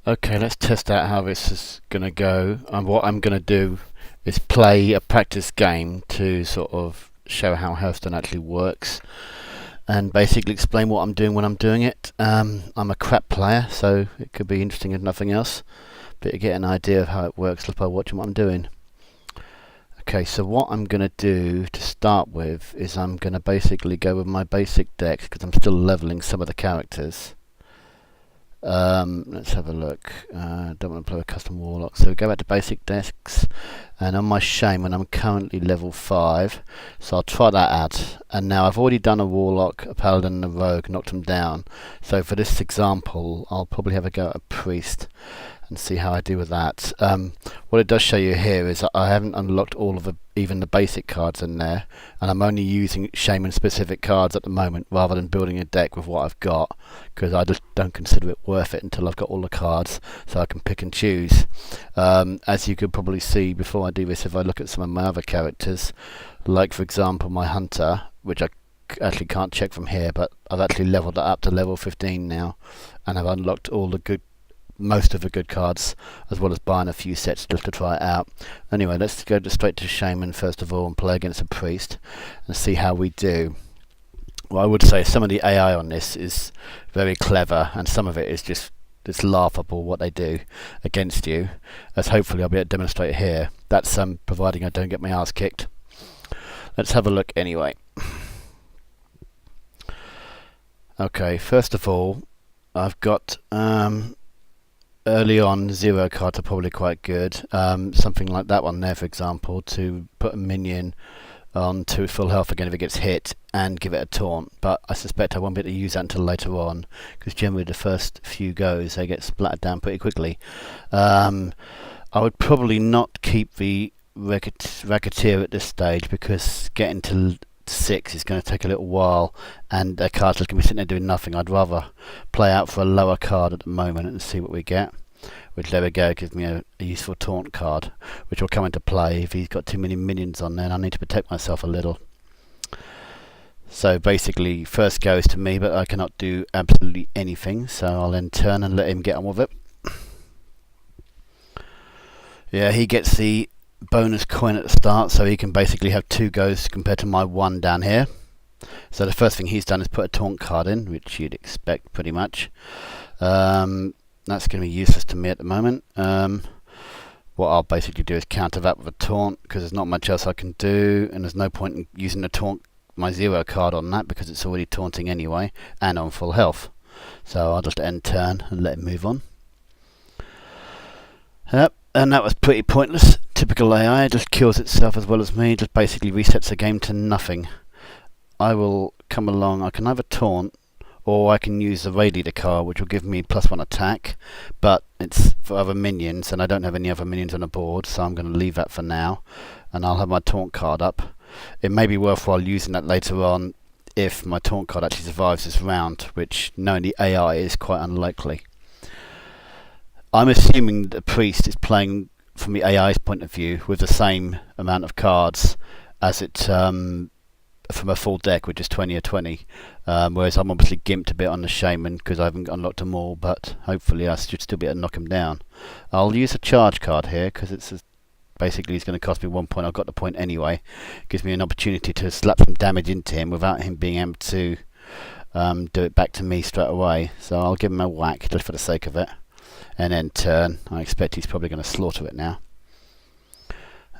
Okay, let's test out how this is going to go. And what I'm going to do is play a practice game to sort of show how Hearthstone actually works and basically explain what I'm doing when I'm doing it. I'm a crap player, so it could be interesting if nothing else, but to get an idea of how it works just by watching what I'm doing. Okay, so what I'm going to do to start with is I'm going to basically go with my basic deck because I'm still leveling some of the characters. Let's have a look. Don't want to play a custom warlock, so go back to basic decks, and on my Shaman I'm currently level 5, so I'll try that out. And now I've already done a warlock, a paladin and a rogue, knocked them down, so for this example I'll probably have a go at a priest and see how I do with that. What it does show you here is that I haven't unlocked all of even the basic cards in there, and I'm only using Shaman specific cards at the moment rather than building a deck with what I've got, because I just don't consider it worth it until I've got all the cards so I can pick and choose. As you could probably see before I do this, if I look at some of my other characters, like for example my hunter, which I actually can't check from here, but I've actually leveled it up to level 15 now, and I've unlocked most of the good cards, as well as buying a few sets just to try it out. Anyway, let's go straight to Shaman first of all and play against a priest and see how we do. Well, I would say some of the AI on this is very clever, and some of it is just it's laughable what they do against you, as hopefully I'll be able to demonstrate here. That's providing I don't get my ass kicked. Let's have a look anyway. Okay, first of all, I've got early on, 0 cards are probably quite good. Something like that one there, for example, to put a minion on to full health again if it gets hit and give it a taunt. But I suspect I won't be able to use that until later on, because generally the first few goes they get splattered down pretty quickly. I would probably not keep the Racketeer at this stage, because getting to 6 is going to take a little while, and their cards are going to be sitting there doing nothing. I'd rather play out for a lower card at the moment and see what we get. Which, there we go, gives me a useful taunt card, which will come into play if he's got too many minions on there and I need to protect myself a little. So basically, first go is to me, but I cannot do absolutely anything, so I'll then turn and let him get on with it. Yeah, he gets the bonus coin at the start, so he can basically have 2 goes compared to my 1 down here. So the first thing he's done is put a taunt card in, which you'd expect pretty much. That's going to be useless to me at the moment. What I'll basically do is counter that with a taunt, because there's not much else I can do, and there's no point in using the taunt, my 0 card on that, because it's already taunting anyway and on full health. So I'll just end turn and let him move on. Yep, and that was pretty pointless. Typical AI, just kills itself as well as me, just basically resets the game to nothing. I will come along, I can either taunt, or I can use the Raid Leader card, which will give me +1 attack, but it's for other minions, and I don't have any other minions on the board, so I'm going to leave that for now, and I'll have my taunt card up. It may be worthwhile using that later on if my taunt card actually survives this round, which, knowing the AI, is quite unlikely. I'm assuming the priest is playing from the AI's point of view with the same amount of cards as it from a full deck, which is 20 or 20, whereas I'm obviously gimped a bit on the Shaman because I haven't unlocked them all, but hopefully I should still be able to knock him down. I'll use a charge card here because basically it's going to cost me 1 point. I've got the point anyway. It gives me an opportunity to slap some damage into him without him being able to do it back to me straight away. So I'll give him a whack just for the sake of it, and then turn. I expect he's probably going to slaughter it now.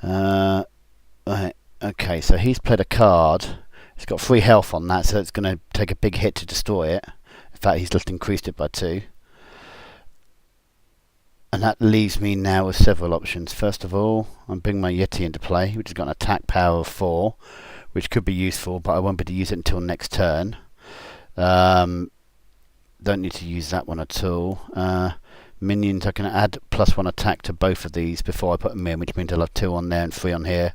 Right. Okay, so he's played a card. It's got 3 health on that, so it's going to take a big hit to destroy it. In fact, he's just increased it by 2. And that leaves me now with several options. First of all, I'm bringing my Yeti into play, which has got an attack power of 4, which could be useful, but I won't be able to use it until next turn. Don't need to use that one at all. Minions, I can add +1 attack to both of these before I put them in, which means I'll have 2 on there and 3 on here,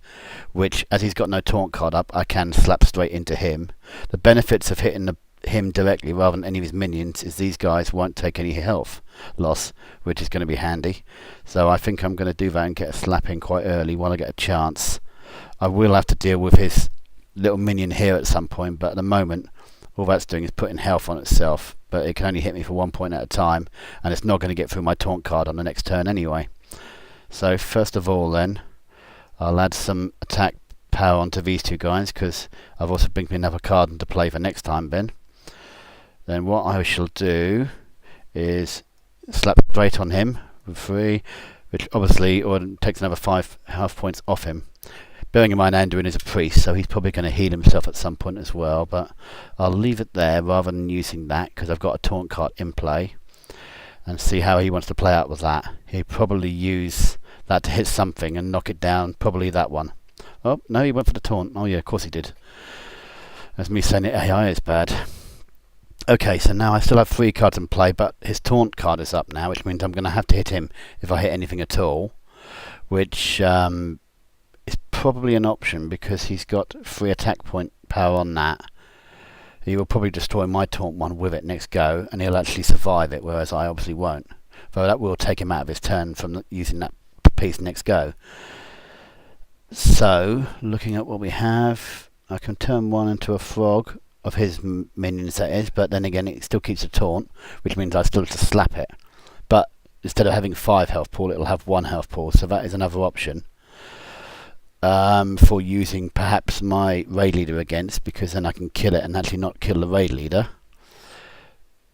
which, as he's got no taunt card up, I can slap straight into him. The benefits of hitting him directly rather than any of his minions is these guys won't take any health loss, which is going to be handy. So I think I'm going to do that and get a slap in quite early while I get a chance. I will have to deal with his little minion here at some point, but at the moment all that's doing is putting health on itself. but it can only hit me for 1 point at a time, and it's not going to get through my taunt card on the next turn anyway. So first of all then, I'll add some attack power onto these two guys, because I've also bring me another card into play for next time then. Then what I shall do is slap straight on him with 3, which obviously takes another 5 health points off him. Bearing in mind Anduin is a priest, so he's probably going to heal himself at some point as well, but I'll leave it there rather than using that, because I've got a taunt card in play, and see how he wants to play out with that. He'll probably use that to hit something and knock it down, probably that one. Oh, no, he went for the taunt. Oh yeah, of course he did. That's me saying the AI is bad. Okay, so now I still have 3 cards in play, but his taunt card is up now, which means I'm going to have to hit him if I hit anything at all, which is probably an option because he's got 3 attack point power on that. He will probably destroy my taunt one with it next go, and he'll actually survive it, whereas I obviously won't. Though that will take him out of his turn from using that piece next go. So, looking at what we have, I can turn one into a frog of his minions, that is, but then again it still keeps a taunt, which means I still have to slap it. But instead of having 5 health pool, it'll have 1 health pool, so that is another option for using perhaps my raid leader against, because then I can kill it and actually not kill the raid leader.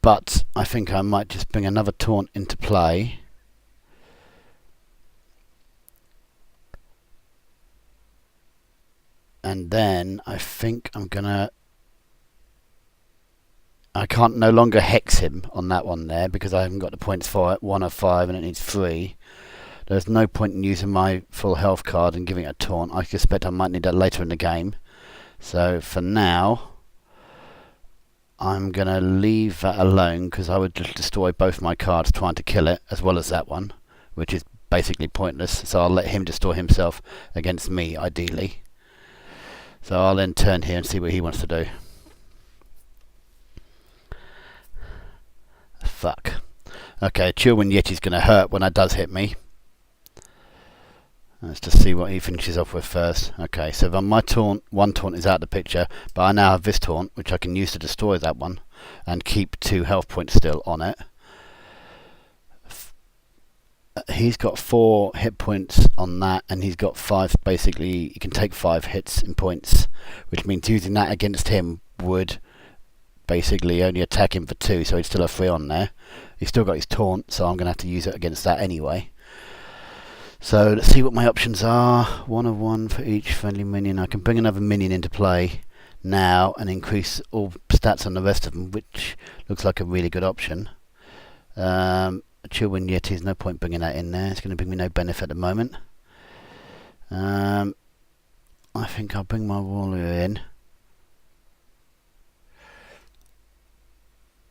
But I think I might just bring another taunt into play. And then I think I'm gonna... I can't no longer hex him on that one there because I haven't got the points for it. 1 of 5 and it needs 3. There's no point in using my full health card and giving it a taunt. I suspect I might need that later in the game. So for now, I'm going to leave that alone because I would just destroy both my cards trying to kill it, as well as that one, which is basically pointless. So I'll let him destroy himself against me, ideally. So I'll then turn here and see what he wants to do. Fuck. Okay, Chillwind Yeti's going to hurt when that does hit me. Let's just see what he finishes off with first. Okay, so my taunt, 1 taunt is out of the picture, but I now have this taunt, which I can use to destroy that one, and keep 2 health points still on it. He's got 4 hit points on that, and he's got 5, basically, he can take 5 hits in points, which means using that against him would basically only attack him for 2, so he'd still have 3 on there. He's still got his taunt, so I'm going to have to use it against that anyway. So let's see what my options are. 1 of 1 for each friendly minion. I can bring another minion into play now and increase all stats on the rest of them, which looks like a really good option. Chillwind Yeti, no point bringing that in there. It's going to bring me no benefit at the moment. I think I'll bring my warrior in.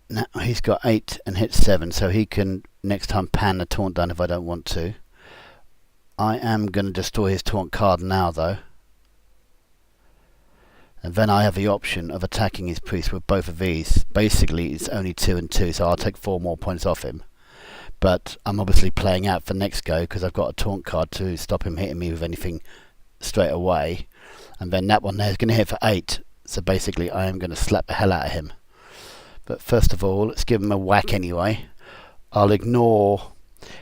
Now he's got 8 and hits 7, so he can next time pan the taunt down if I don't want to. I am going to destroy his taunt card now though. And then I have the option of attacking his priest with both of these. Basically it's only 2 and 2, so I'll take 4 more points off him. But I'm obviously playing out for next go because I've got a taunt card to stop him hitting me with anything straight away. And then that one there is going to hit for 8. So basically I am going to slap the hell out of him. But first of all, let's give him a whack anyway. I'll ignore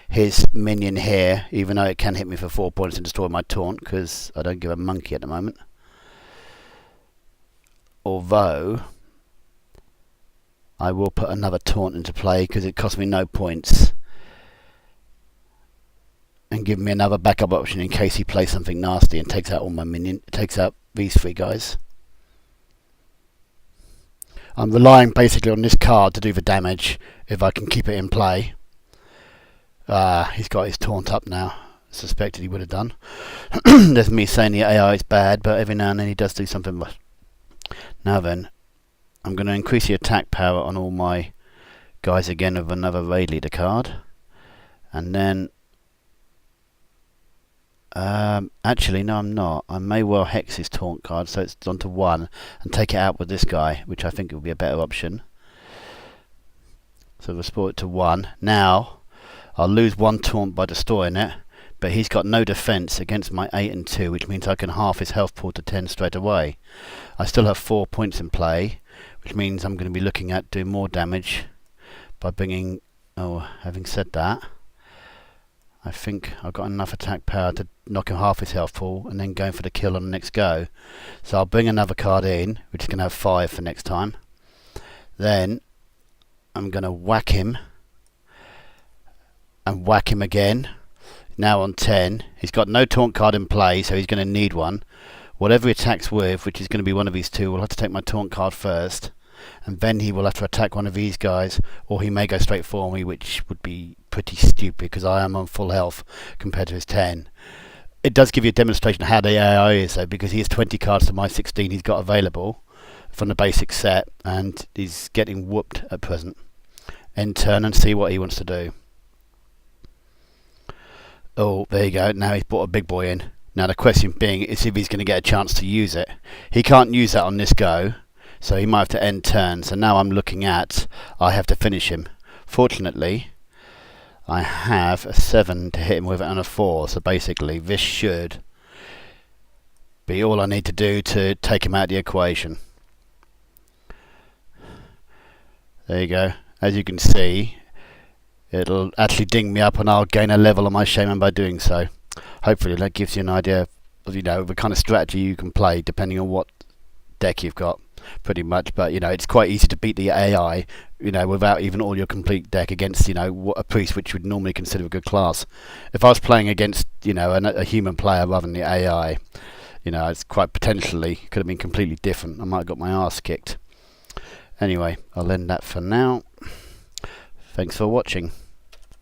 his minion here, even though it can hit me for 4 points and destroy my taunt, because I don't give a monkey at the moment. Although, I will put another taunt into play, because it costs me no points. And give me another backup option in case he plays something nasty and takes out all my minions, takes out these 3 guys. I'm relying basically on this card to do the damage, if I can keep it in play. He's got his taunt up now. Suspected he would have done. There's me saying the AI is bad, but every now and then he does do something. Now then, I'm going to increase the attack power on all my guys again with another raid leader card. And then... actually, no I'm not. I may well hex his taunt card so it's on to 1 and take it out with this guy, which I think would be a better option. So restore it to 1. Now... I'll lose 1 taunt by destroying it, but he's got no defense against my 8 and 2, which means I can half his health pool to 10 straight away. I still have 4 points in play, which means I'm going to be looking at doing more damage by bringing... Oh, having said that, I think I've got enough attack power to knock him half his health full and then going for the kill on the next go. So I'll bring another card in, which is going to have 5 for next time. Then I'm going to whack him and whack him again. Now on 10. He's got no taunt card in play, so he's going to need one. Whatever he attacks with, which is going to be one of these two, we'll have to take my taunt card first. And then he will have to attack one of these guys, or he may go straight for me, which would be pretty stupid because I am on full health compared to his 10. It does give you a demonstration of how the AI is though, because he has 20 cards to my 16 he's got available from the basic set, and he's getting whooped at present. End turn and see what he wants to do. Oh, there you go. Now he's brought a big boy in. Now the question being is if he's going to get a chance to use it. He can't use that on this go, so he might have to end turn. So now I'm looking at, I have to finish him. Fortunately, I have a 7 to hit him with and a 4. So basically, this should be all I need to do to take him out of the equation. There you go. As you can see, it'll actually ding me up and I'll gain a level on my Shaman by doing so. Hopefully that gives you an idea of, the kind of strategy you can play depending on what deck you've got, pretty much. But it's quite easy to beat the AI, without even all your complete deck against, a priest which would normally consider a good class. If I was playing against, a human player rather than the AI, it's quite potentially could have been completely different. I might have got my arse kicked. Anyway, I'll end that for now. Thanks for watching.